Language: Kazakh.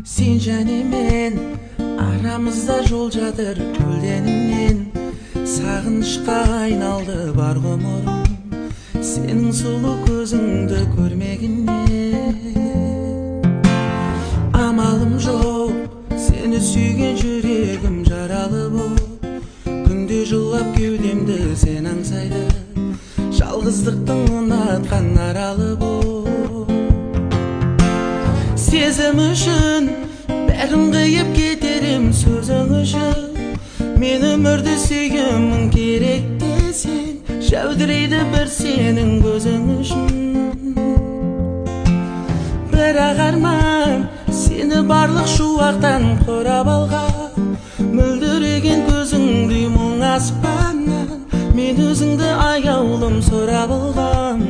Sen және мен арамызда жол жатыр көлденеңнен. Сағынышқа айналды бар ғұмырым сенің сұлу көзіңді көрмегеннен. Амалым жоқ, сені сүйген жүрегім жаралы болып, күнде жылап кеудемді сен аңсайды, жалғыздықтың ұнатқан аралы болып. Сезім үшін бәрін қиып кетерім сөзің үшін. Мен өмірді сүйгенмін керек десең, жәудірейді бір сенің көзің үшін. Бірақ арман сені барлық шуақтан қорап алған, мөлдіреген көзіңдей мұң аспаннан мен өзіңді аяулым сұрап алған.